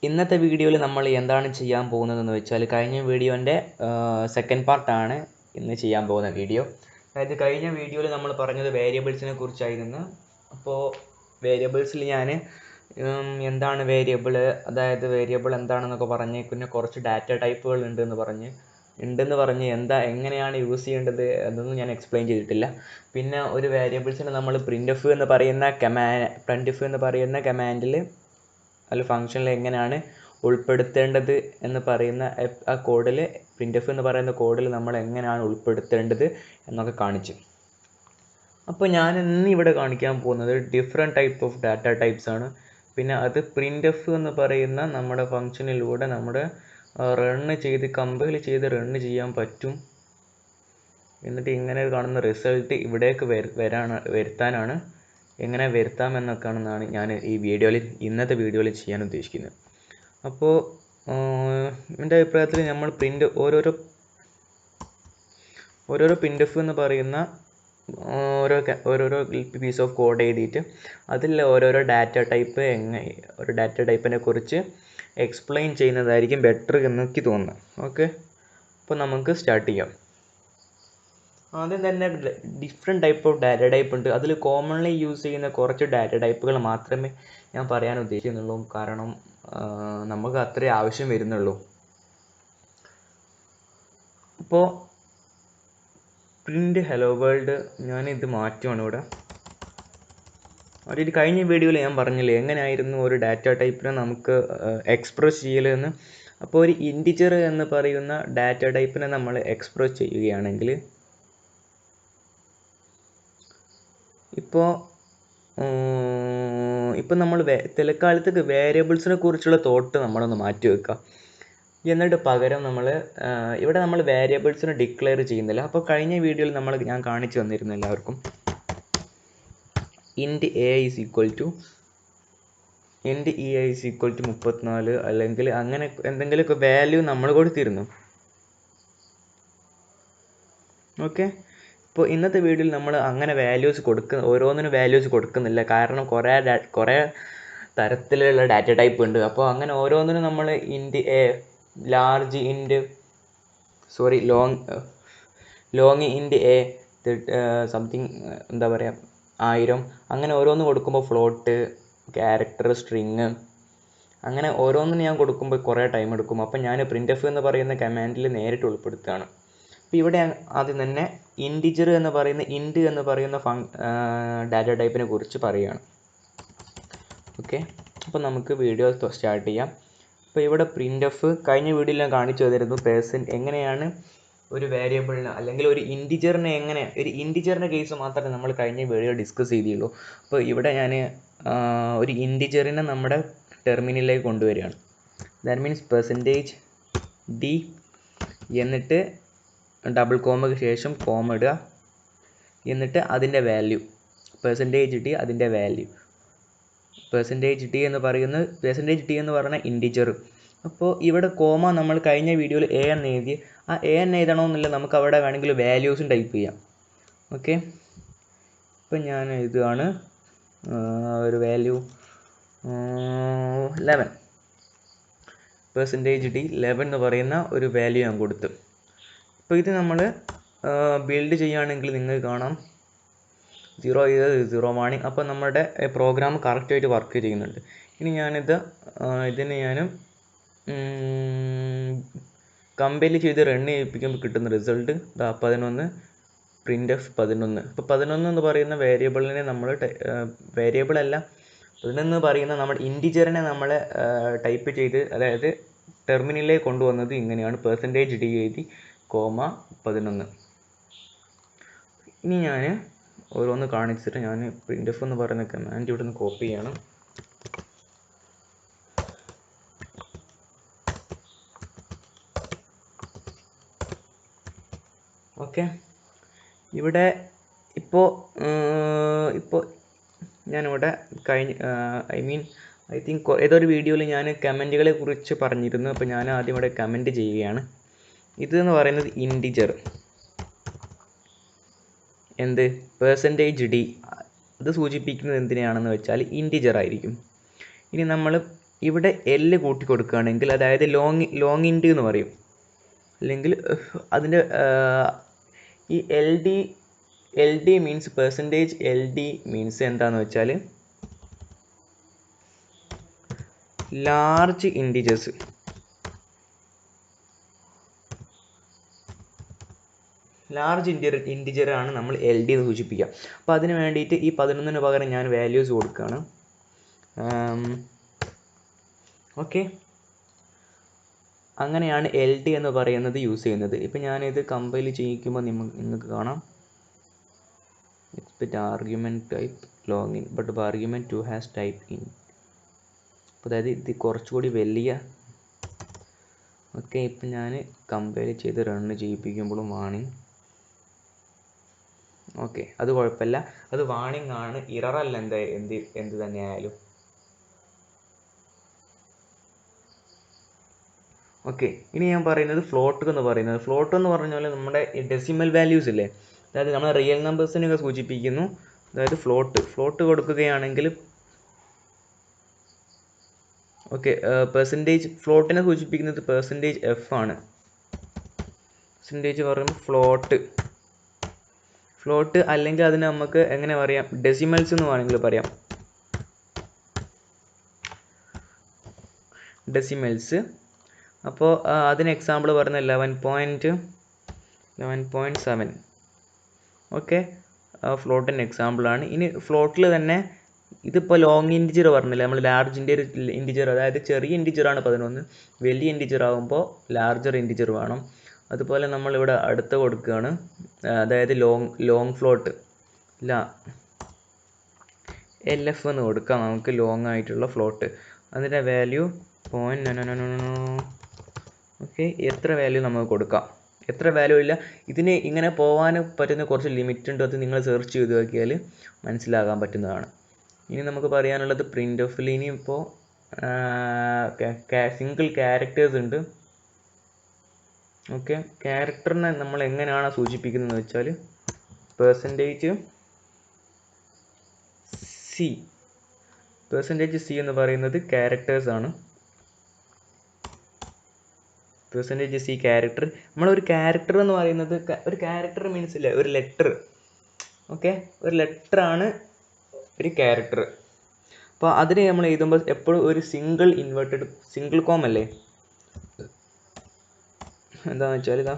ഇന്നത്തെ വീഡിയോയിൽ നമ്മൾ എന്താണ് ചെയ്യാൻ പോകുന്നതെന്ന് വെച്ചാൽ കഴിഞ്ഞ വീഡിയോൻ്റെ സെക്കൻഡ് പാർട്ടാണ് ഇന്ന് ചെയ്യാൻ പോകുന്ന വീഡിയോ. അതായത് കഴിഞ്ഞ വീഡിയോയിൽ നമ്മൾ പറഞ്ഞത് വേരിയബിൾസിനെ കുറിച്ചായിരുന്നു. അപ്പോൾ വേരിയബിൾസിൽ ഞാൻ എന്താണ് വേരിയബിൾ, അതായത് വേരിയബിൾ എന്താണെന്നൊക്കെ പറഞ്ഞ്, പിന്നെ കുറച്ച് ഡാറ്റ ടൈപ്പുകൾ ഉണ്ടെന്ന് പറഞ്ഞ് എങ്ങനെയാണ് യൂസ് ചെയ്യേണ്ടത് എന്നൊന്നും ഞാൻ എക്സ്പ്ലെയിൻ ചെയ്തിട്ടില്ല. പിന്നെ ഒരു വേരിയബിൾസിനെ നമ്മൾ പ്രിൻ്റ് എന്ന് പറയുന്ന കമാൻഡിൽ ഫംഗ്ഷനിൽ എങ്ങനെയാണ് ഉൾപ്പെടുത്തേണ്ടത് എന്ന് പറയുന്ന ആ കോഡിൽ, പ്രിൻ്റ് എന്ന് പറയുന്ന കോഡിൽ നമ്മൾ എങ്ങനെയാണ് ഉൾപ്പെടുത്തേണ്ടത് എന്നൊക്കെ കാണിച്ചു. അപ്പോൾ ഞാൻ ഇന്ന് ഇവിടെ കാണിക്കാൻ പോകുന്നത് different type of data types ആണ്. പിന്നെ അത് പ്രിൻ്റ് എന്ന് പറയുന്ന നമ്മുടെ ഫംഗ്ഷനിലൂടെ നമ്മുടെ കമ്പൈൽ ചെയ്ത് റണ്ണ് ചെയ്യാൻ പറ്റും. എന്നിട്ട് ഇങ്ങനെ കാണുന്ന റിസൾട്ട് ഇവിടേക്ക് വരുത്താനാണ്. എങ്ങനെ വരുത്താമെന്നൊക്കെയാണെന്നാണ് ഞാൻ ഇന്നത്തെ വീഡിയോയിൽ ചെയ്യാൻ ഉദ്ദേശിക്കുന്നത്. അപ്പോൾ എൻ്റെ അഭിപ്രായത്തിൽ നമ്മൾ ഓരോരോ പ്രിൻ്റ് എന്ന് പറയുന്ന ഓരോരോ പീസ് ഓഫ് കോഡ് എഴുതിയിട്ട് അതിൽ ഓരോരോ ഡാറ്റ ടൈപ്പിനെ കുറിച്ച് എക്സ്പ്ലെയിൻ ചെയ്യുന്നതായിരിക്കും ബെറ്റർ എനിക്ക് തോന്നുന്നത്. ഓക്കെ, അപ്പോൾ നമുക്ക് സ്റ്റാർട്ട് ചെയ്യാം. ആദ്യം തന്നെ different type of data type ഉണ്ട്. അതിൽ കോമൺലി യൂസ് ചെയ്യുന്ന കുറച്ച് ഡാറ്റ ടൈപ്പുകൾ മാത്രമേ ഞാൻ പറയാൻ ഉദ്ദേശിക്കുന്നുള്ളൂ, കാരണം നമുക്ക് അത്രേ ആവശ്യം വരുന്നുള്ളൂ. അപ്പോൾ പ്രിൻ്റ് ഹലോ വേൾഡ്, ഞാനിത് മാറ്റുവാണ് ഇവിടെ. ഒരു കഴിഞ്ഞ വീഡിയോയിൽ ഞാൻ പറഞ്ഞില്ലേ എങ്ങനെയായിരുന്നു ഒരു ഡാറ്റ ടൈപ്പിനെ നമുക്ക് എക്സ്പ്രസ് ചെയ്യലെന്ന്. അപ്പോൾ ഒരു ഇൻറ്റിജർ എന്ന് പറയുന്ന ഡാറ്റ ടൈപ്പിനെ നമ്മൾ എക്സ്പ്രസ് ചെയ്യുകയാണെങ്കിൽ, ഇപ്പോൾ നമ്മൾ തൽക്കാലത്തേക്ക് വേരിയബിൾസിനെ കുറിച്ചുള്ള തോട്ട് നമ്മളൊന്ന് മാറ്റി വെക്കുക. എന്നിട്ട് പകരം ഇവിടെ നമ്മൾ വേരിയബിൾസിനെ ഡിക്ലെയർ ചെയ്യുന്നില്ല. അപ്പോൾ കഴിഞ്ഞ വീഡിയോയിൽ ഞാൻ കാണിച്ചു തന്നിരുന്നു എല്ലാവർക്കും, ഇൻറ്റ് എ ഈസ് ഈക്വൽ ടു 34 അല്ലെങ്കിൽ അങ്ങനെ എന്തെങ്കിലുമൊക്കെ വാല്യൂ നമ്മൾ കൊടുത്തിരുന്നു. ഓക്കെ, ഇപ്പോൾ ഇന്നത്തെ വീഡിയോയിൽ നമ്മൾ അങ്ങനെ ഓരോന്നിനും വാല്യൂസ് കൊടുക്കുന്നില്ല, കാരണം കുറേ തരത്തിലുള്ള ഡാറ്റ ടൈപ്പ് ഉണ്ട്. അപ്പോൾ അങ്ങനെ ഓരോന്നിനും നമ്മൾ int a, large int long int a, something 1000 അങ്ങനെ ഓരോന്ന് കൊടുക്കുമ്പോൾ ഫ്ലോട്ട്, ക്യാരക്ടർ, സ്ട്രിങ്, അങ്ങനെ ഓരോന്നിനും ഞാൻ കൊടുക്കുമ്പോൾ കുറേ ടൈം എടുക്കും. അപ്പോൾ ഞാൻ പ്രിൻ്റ് എന്ന് പറയുന്ന കമാൻഡിൽ നേരിട്ട് ഉൾപ്പെടുത്തുകയാണ്. അപ്പോൾ ഇവിടെ ആദ്യം തന്നെ ഇൻറ്റ് എന്ന് പറയുന്ന ഡാറ്റ ടൈപ്പിനെ കുറിച്ച് പറയുകയാണ്. ഓക്കെ, അപ്പോൾ നമുക്ക് വീഡിയോ സ്റ്റാർട്ട് ചെയ്യാം. അപ്പോൾ ഇവിടെ പ്രിൻ്റ് കഴിഞ്ഞ വീഡിയോയിൽ ഞാൻ കാണിച്ചു തന്നിരുന്നു എങ്ങനെയാണ് ഒരു വേരിയബിളിന് അല്ലെങ്കിൽ ഒരു ഇൻറ്റിജറിൻ്റെ കേസ് മാത്രമേ നമ്മൾ കഴിഞ്ഞ വീഡിയോ ഡിസ്കസ് ചെയ്തുള്ളൂ. അപ്പോൾ ഇവിടെ ഞാൻ ഒരു ഇൻറ്റിജറിനെ നമ്മുടെ ടെർമിനലിലേക്ക് കൊണ്ടുവരികയാണ്. ദാറ്റ് മീൻസ് %d എന്നിട്ട് ഡബിൾ കോമയ്ക്ക് ശേഷം കോമ ഇടുക, എന്നിട്ട് അതിൻ്റെ വാല്യൂ %d അതിൻ്റെ വാല്യൂ %d എന്ന് പറയുന്ന ഇൻറ്റിജർ. അപ്പോൾ ഇവിടെ കോമ നമ്മൾ കഴിഞ്ഞ വീഡിയോയിൽ എ എന്ന് എഴുതി, ആ എ എന്ന് എഴുതണമെന്നില്ല, നമുക്ക് അവിടെ വേണമെങ്കിൽ വാല്യൂസും ടൈപ്പ് ചെയ്യാം. ഓക്കെ, ഇപ്പം ഞാൻ എഴുതുകയാണ് ഒരു വാല്യൂ 11 %d 11 എന്ന് പറയുന്ന ഒരു വാല്യൂ ഞാൻ കൊടുത്തു. അപ്പോൾ ഇത് നമ്മൾ ബിൽഡ് ചെയ്യുകയാണെങ്കിൽ നിങ്ങൾക്ക് കാണാം 0 ചെയ്ത് 0 ആണ്. അപ്പോൾ നമ്മുടെ പ്രോഗ്രാം കറക്റ്റായിട്ട് വർക്ക് ചെയ്യുന്നുണ്ട്. ഇനി ഇതിനെ ഞാൻ കമ്പൈൽ ചെയ്ത് റണ്ണ് ചെയ്യിപ്പിക്കുമ്പോൾ കിട്ടുന്ന റിസൾട്ട് 11 പ്രിൻ്റ് എഫ് 11. ഇപ്പോൾ 11 എന്ന് പറയുന്ന വേരിയബിളിനെ വേരിയബിളല്ല 11 എന്ന് പറയുന്ന നമ്മുടെ ഇൻറ്റിജറിനെ നമ്മൾ ടൈപ്പ് ചെയ്ത്, അതായത് ടെർമിനലിലേക്ക് കൊണ്ടുവന്നത് ഇങ്ങനെയാണ്, %d എഴുതി കോമ 11. ഇനി ഞാൻ ഓരോന്ന് കാണിച്ചിട്ട് ഞാൻ പ്രിൻ്റ് എന്ന് പറയുന്ന കമാൻഡ് ഇവിടെ നിന്ന് കോപ്പി ചെയ്യണം. ഓക്കെ, ഇവിടെ ഇപ്പോൾ ഞാനിവിടെ ഐ തിങ്ക് ഏതൊരു വീഡിയോയിൽ ഞാൻ കമൻറ്റുകളെ കുറിച്ച് പറഞ്ഞിരുന്നു. അപ്പോൾ ഞാൻ ആദ്യം ഇവിടെ കമൻറ്റ് ചെയ്യുകയാണ്. ഇതെന്ന് പറയുന്നത് ഇൻറ്റിജർ, %d അത് സൂചിപ്പിക്കുന്നത് എന്തിനാണെന്ന് വെച്ചാൽ ഇൻറ്റിജർ ആയിരിക്കും. ഇനി നമ്മൾ ഇവിടെ L കൂട്ടി കൊടുക്കുകയാണെങ്കിൽ, അതായത് ലോങ് ഇൻറ്റ് എന്ന് പറയും, അല്ലെങ്കിൽ അതിൻ്റെ ഈ L D means percentage LD means എന്താണെന്ന് വെച്ചാൽ ലാർജ് ഇൻറ്റിജേഴ്സ്. ലാർജ് ഇൻറ്റിജറാണ് നമ്മൾ LD എന്ന് സൂചിപ്പിക്കുക. അപ്പോൾ അതിന് വേണ്ടിയിട്ട് ഈ 11 പകരം ഞാൻ വാല്യൂസ് കൊടുക്കുകയാണ്. ഓക്കെ, അങ്ങനെയാണ് LD എന്ന് പറയുന്നത് യൂസ് ചെയ്യുന്നത്. ഇപ്പം ഞാനിത് കമ്പൈൽ ചെയ്യിക്കുമ്പോൾ നിങ്ങൾക്ക് കാണാം, expect argument type long in but argument 2 has type in. അപ്പോൾ അതായത് ഇത് കുറച്ചുകൂടി വലിയ. ഓക്കെ, ഇപ്പം ഞാൻ കമ്പൈൽ ചെയ്ത് റണ്ണ് ചെയ്യിപ്പിക്കുമ്പോഴും വാണിംഗ്. ഓക്കെ, അത് കുഴപ്പമില്ല, അത് വാണിംഗ് ആണ്, ഇററല്ല എന്ത് തന്നെയായാലും. ഓക്കെ, ഇനി ഞാൻ പറയുന്നത് ഫ്ലോട്ട് എന്ന് പറയുന്നത്. ഫ്ലോട്ട് എന്ന് പറഞ്ഞാൽ നമ്മുടെ ഡെസിമൽ വാല്യൂസ് ഇല്ലേ, അതായത് നമ്മൾ റിയൽ നമ്പേഴ്സിനൊക്കെ സൂചിപ്പിക്കുന്നു. അതായത് ഫ്ലോട്ട് കൊടുക്കുകയാണെങ്കിൽ, ഓക്കെ, പെർസെൻറ്റേജ് ഫ്ലോട്ടിനെ സൂചിപ്പിക്കുന്നത് പെർസെൻറ്റേജ് F ആണ്. പെർസെൻറ്റേജ് പറയുമ്പോൾ ഫ്ലോട്ട് അല്ലെങ്കിൽ അതിന് നമുക്ക് എങ്ങനെ പറയാം, ഡെസിമൽസ് എന്ന് വേണമെങ്കിൽ പറയാം. ഡെസിമൽസ്. അപ്പോൾ അതിന് എക്സാമ്പിൾ പറയുന്നത് 11.7. ഓക്കെ, ഫ്ലോട്ടിൻ്റെ എക്സാമ്പിളാണ്. ഇനി ഫ്ലോട്ടിൽ തന്നെ ഇതിപ്പോൾ ലോങ് ഇൻറ്റിജർ പറഞ്ഞില്ല, നമ്മൾ ലാർജ് ഇൻറ്റിജർ, അതായത് ചെറിയ ഇൻറ്റിജറാണ് 11, വലിയ ഇൻറ്റിജർ ആകുമ്പോൾ ലാർജർ ഇൻറ്റിജർ വേണം. അതുപോലെ നമ്മളിവിടെ അടുത്ത് കൊടുക്കുകയാണ്, അതായത് ലോങ് ഫ്ലോട്ട് LF എന്ന് കൊടുക്കാം നമുക്ക്, ലോങ് ആയിട്ടുള്ള ഫ്ലോട്ട്. അതിൻ്റെ വാല്യൂ 0. ഓക്കെ, എത്ര വാല്യൂ നമുക്ക് കൊടുക്കാം, എത്ര വാല്യൂ ഇല്ല. ഇതിന് ഇങ്ങനെ പോകാൻ പറ്റുന്ന കുറച്ച് ലിമിറ്റ് ഉണ്ട്, അത് നിങ്ങൾ സെർച്ച് ചെയ്ത് നോക്കിയാൽ മനസ്സിലാകാൻ പറ്റുന്നതാണ്. ഇനി നമുക്ക് പറയാനുള്ളത് പ്രിൻ്റ് ഓഫിൽ. ഇനിയിപ്പോൾ സിംഗിൾ ക്യാരക്ടേഴ്സ് ഉണ്ട്. ഓക്കെ, ക്യാരക്ടറിനെ നമ്മൾ എങ്ങനെയാണ് സൂചിപ്പിക്കുന്നതെന്ന് വെച്ചാൽ പെർസെൻറ്റേജ് C എന്ന് പറയുന്നത് ക്യാരക്ടേഴ്സ് ആണ്. Percentage C character. നമ്മളൊരു ക്യാരക്ടർ എന്ന് പറയുന്നത്, ഒരു ക്യാരക്ടർ മീൻസ് ഇല്ലേ, ഒരു ലെറ്റർ. ഓക്കെ, ഒരു ലെറ്ററാണ് ഒരു ക്യാരക്ടർ. അപ്പോൾ അതിന് നമ്മൾ എഴുതുമ്പോൾ എപ്പോഴും ഒരു സിംഗിൾ കോം അല്ലേ, എന്താണെന്ന് വെച്ചാൽ ഇതാ,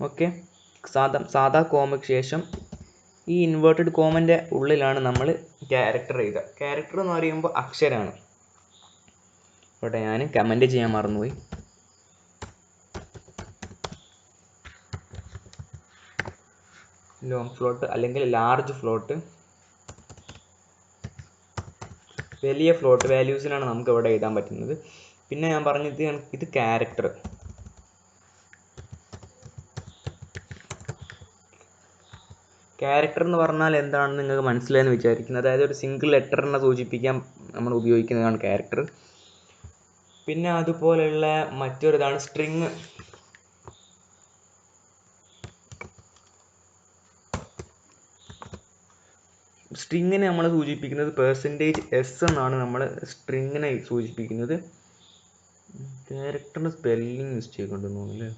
ഓക്കെ, സാധാ കോമയ്ക്ക് ശേഷം ഈ ഇൻവേർട്ടഡ് കോമൻ്റെ ഉള്ളിലാണ് നമ്മൾ ക്യാരക്ടർ എഴുതുക. ക്യാരക്ടർ എന്ന് പറയുമ്പോൾ അക്ഷരമാണ്. ഇവിടെ ഞാൻ കമൻറ്റ് ചെയ്യാൻ മറന്നുപോയി. ലോങ് ഫ്ലോട്ട് അല്ലെങ്കിൽ ലാർജ് ഫ്ലോട്ട്, വലിയ ഫ്ലോട്ട് വാല്യൂസിനാണ് നമുക്ക് ഇവിടെ എഴുതാൻ പറ്റുന്നത്. പിന്നെ ഞാൻ പറഞ്ഞത് ഇത് ക്യാരക്ടർ. ക്യാരക്ടർ എന്ന് പറഞ്ഞാൽ എന്താണെന്ന് നിങ്ങൾക്ക് മനസ്സിലായെന്ന് വിചാരിക്കുന്നു. അതായത് ഒരു സിംഗിൾ ലെറ്ററിനെ സൂചിപ്പിക്കാൻ നമ്മൾ ഉപയോഗിക്കുന്നതാണ് ക്യാരക്ടർ. പിന്നെ അതുപോലെയുള്ള മറ്റൊരിതാണ് സ്ട്രിങ്. സ്ട്രിങ്ങിനെ നമ്മൾ സൂചിപ്പിക്കുന്നത് പെർസെൻറ്റേജ് S എന്നാണ് നമ്മൾ സ്ട്രിങ്ങിനെ സൂചിപ്പിക്കുന്നത്. ക്യാരക്ടറിന് സ്പെല്ലിങ് മിസ്റ്റേക്ക് ഉണ്ടെന്ന് തോന്നുന്നു അല്ലേ,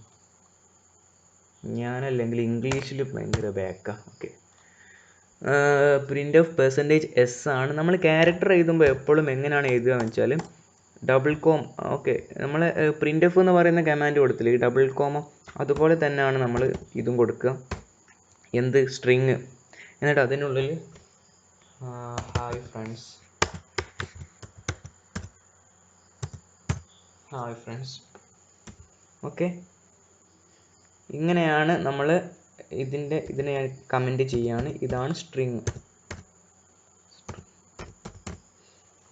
ഞാനല്ലെങ്കിൽ ഇംഗ്ലീഷിൽ ഭയങ്കര ബാക്കാ. Okay, print of percentage S ആണ്. നമ്മൾ ക്യാരക്ടർ എഴുതുമ്പോൾ എപ്പോഴും എങ്ങനെയാണ് എഴുതുക എന്ന് വെച്ചാൽ ഡബിൾ കോം. ഓക്കെ, നമ്മൾ പ്രിൻ്റ് എഫ് എന്ന് പറയുന്ന കമാൻഡ് കൊടുത്തില്ലേ, ഈ ഡബിൾ കോമ, അതുപോലെ തന്നെയാണ് നമ്മൾ ഇതും കൊടുക്കുക. എന്ത്, സ്ട്രിങ്. എന്നിട്ട് അതിനുള്ളിൽ ഹായ് ഫ്രണ്ട്സ് ഓക്കെ, ഇങ്ങനെയാണ് നമ്മൾ ഇതിനെ കമൻറ്റ് ചെയ്യാണ്. ഇതാണ് സ്ട്രിങ്.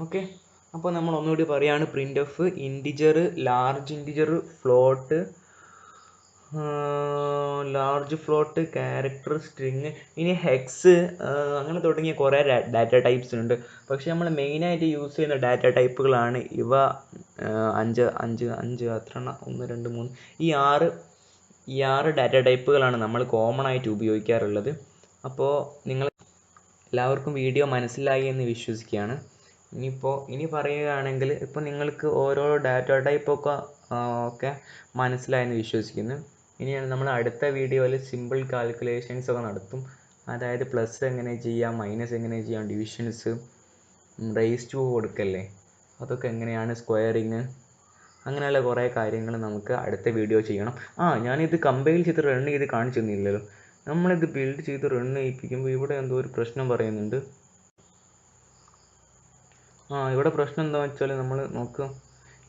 ഓക്കെ, അപ്പോൾ നമ്മൾ ഒന്നുകൂടി പറയുകയാണ്, print of integer, large integer, float, large float, character, string, ഇനി ഹെക്സ്, അങ്ങനെ തുടങ്ങിയ കുറേ ഡാറ്റ ടൈപ്സ് ഉണ്ട്. പക്ഷേ നമ്മൾ മെയിനായിട്ട് യൂസ് ചെയ്യുന്ന ഡാറ്റ ടൈപ്പുകളാണ് ഇവ. 5 അത്ര 1 2 3 ഈ 6 ഡാറ്റ ടൈപ്പുകളാണ് നമ്മൾ കോമൺ ആയിട്ട് ഉപയോഗിക്കാറുള്ളത്. അപ്പോൾ നിങ്ങൾ എല്ലാവർക്കും വീഡിയോ മനസ്സിലായി എന്ന് വിശ്വസിക്കുകയാണ്. ഇനി പറയുകയാണെങ്കിൽ ഇപ്പോൾ നിങ്ങൾക്ക് ഓരോ ഡാറ്റ ടൈപ്പൊക്കെ ഒക്കെ മനസ്സിലായെന്ന് വിശ്വസിക്കുന്നു. ഇനിയാണ് നമ്മൾ അടുത്ത വീഡിയോയിൽ സിമ്പിൾ കാൽക്കുലേഷൻസ് ഒക്കെ നടത്തും. അതായത് പ്ലസ് എങ്ങനെ ചെയ്യാം, മൈനസ് എങ്ങനെ ചെയ്യാം, ഡിവിഷൻസ്, റേസ് ടു കൊടുക്കല്ലേ, അതൊക്കെ എങ്ങനെയാണ്, സ്ക്വയറിങ്, അങ്ങനെയുള്ള കുറേ കാര്യങ്ങൾ നമുക്ക് അടുത്ത വീഡിയോ ചെയ്യണം. ഞാനിത് കമ്പൈൽ ചെയ്ത് റൺ ചെയ്ത് കാണിച്ചു തന്നില്ലല്ലോ. നമ്മളിത് ബിൽഡ് ചെയ്ത് റൺ ചെയ്യിപ്പിക്കുമ്പോൾ ഇവിടെ എന്തോ ഒരു പ്രശ്നം പറയുന്നുണ്ട്. ഇവിടെ പ്രശ്നം എന്താണെന്ന് വെച്ചാൽ നമ്മൾ നോക്കുക,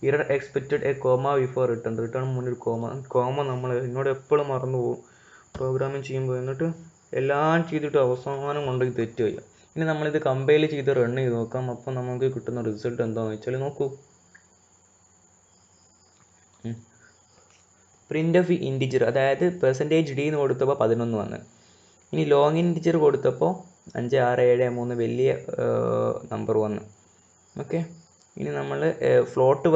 error expected A comma before return മുന്നിൽ കോമ നമ്മൾ എന്നോട് എപ്പോഴും മറന്നു പോകും പ്രോഗ്രാമിങ് ചെയ്യുമ്പോൾ. എന്നിട്ട് എല്ലാം ചെയ്തിട്ട് അവസാനം കൊണ്ടുപോയി തെറ്റ് ചെയ്യുക. ഇനി നമ്മളിത് കമ്പൈൽ ചെയ്ത് റൺ ചെയ്ത് നോക്കാം. അപ്പോൾ നമുക്ക് കിട്ടുന്ന റിസൾട്ട് എന്താണെന്ന് വെച്ചാൽ നോക്കൂ, പ്രിൻ്റ് ഓഫ് ഇൻറ്റിജർ, അതായത് % എന്ന് കൊടുത്തപ്പോൾ 11 വന്ന്. ഇനി ലോങ് ഇൻറ്റിജർ കൊടുത്തപ്പോൾ 5, 6, 7, 3 വലിയ നമ്പർ വന്നു. ഓക്കെ. ഇനി നമ്മൾ ഫ്ലോട്ട്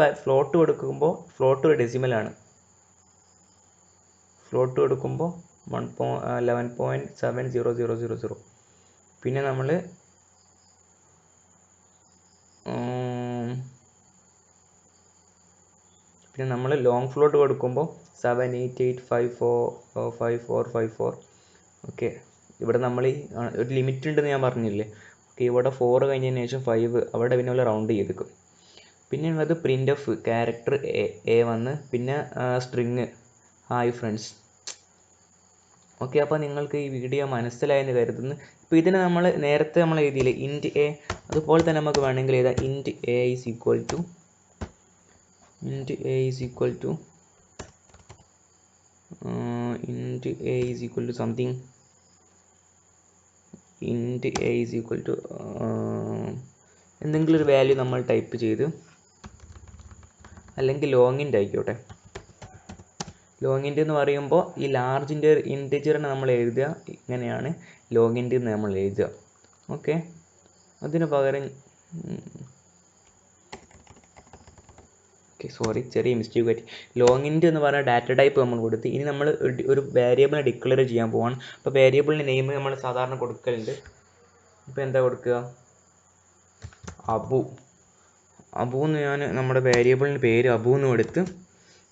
കൊടുക്കുമ്പോൾ ഫ്ലോട്ട് ഒരു ഡെസിമലാണ്. ഫ്ലോട്ട് കൊടുക്കുമ്പോൾ 11.70000. പിന്നെ നമ്മൾ ലോങ് ഫ്ലോട്ട് കൊടുക്കുമ്പോൾ 7885454554. ഓക്കെ. ഇവിടെ നമ്മൾ ഒരു ലിമിറ്റ് ഉണ്ടെന്ന് ഞാൻ പറഞ്ഞില്ലേ. ഓക്കെ. ഇവിടെ 4 കഴിഞ്ഞതിന് ശേഷം 5, അവിടെ പിന്നെ റൗണ്ട് ചെയ്തേക്കും. പിന്നെ ഉള്ളത് പ്രിൻ്റ് ഓഫ് ക്യാരക്ടർ എ വന്ന്, പിന്നെ സ്ട്രിങ് ഹായ് ഫ്രണ്ട്സ്. ഓക്കെ. അപ്പോൾ നിങ്ങൾക്ക് ഈ വീഡിയോ മനസ്സിലായെന്ന് കരുതുന്നു. ഇപ്പോൾ ഇതിന് നമ്മൾ നേരത്തെ നമ്മൾ എഴുതിയില്ലേ ഇൻറ്റ് എ, അതുപോലെ തന്നെ നമുക്ക് വേണമെങ്കിൽ എഴുതാം int a is equal to something, എന്തെങ്കിലും ഒരു വാല്യൂ നമ്മൾ ടൈപ്പ് ചെയ്ത്, അല്ലെങ്കിൽ ലോങ്ങിൻ്റെ ആയിക്കോട്ടെ. ലോങ്ങിൻ്റെ എന്ന് പറയുമ്പോൾ ഈ ലാർജിൻ്റെ ഇൻറ്റിജറിനെ നമ്മൾ എഴുതുക ഇങ്ങനെയാണ്, ലോങ്ങിൻ്റെ എന്ന് നമ്മൾ എഴുതുക. ഓക്കെ. അതിന് പകരം ചെറിയ മിസ്റ്റേക്ക് പറ്റി. ലോങ്ങിൻ്റെ എന്ന് പറഞ്ഞ ഡാറ്റ ടൈപ്പ് നമ്മൾ കൊടുത്ത്, ഇനി നമ്മൾ ഒരു വേരിയബിളിനെ ഡിക്ലെയർ ചെയ്യാൻ പോവാണ്. അപ്പോൾ വേരിയബിളിൻ്റെ നെയിം നമ്മൾ സാധാരണ കൊടുക്കലുണ്ട്. ഇപ്പോൾ എന്താ കൊടുക്കുക, അബു എന്ന് ഞാൻ നമ്മുടെ വേരിയബിളിൻ്റെ പേര് അബു എന്ന് കൊടുത്ത്,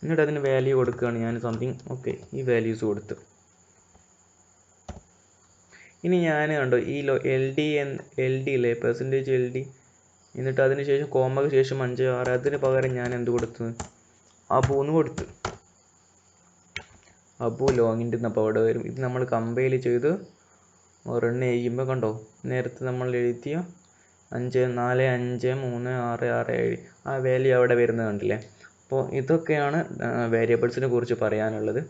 എന്നിട്ട് അതിന് വാല്യൂ കൊടുക്കുകയാണ് ഞാൻ സംതിങ്. ഓക്കെ. ഈ വാല്യൂസ് കൊടുത്ത്, ഇനി ഞാൻ കണ്ടോ ഈ LD ഇല്ലേ, %LD, എന്നിട്ട് അതിന് ശേഷം കോമയ്ക്ക് ശേഷം 5, 6, അതിന് പകരം ഞാൻ എന്ത് കൊടുത്തു, അബു എന്ന് കൊടുത്ത്. അബു ലോങ്ങിൻ്റെ അപ്പോൾ അവിടെ വരും. ഇത് നമ്മൾ കമ്പൈൽ ചെയ്ത് റൺ ചെയ്യുമ്പോൾ കണ്ടോ, നേരത്തെ നമ്മൾ എഴുതിയ 5, 4, 5, 3, 6, 6, 7 ആ വാല്യൂ അവിടെ വരുന്നത് കണ്ടില്ലേ. അപ്പോൾ ഇതൊക്കെയാണ് വേരിയബിൾസിനെ കുറിച്ച് പറയാനുള്ളത്.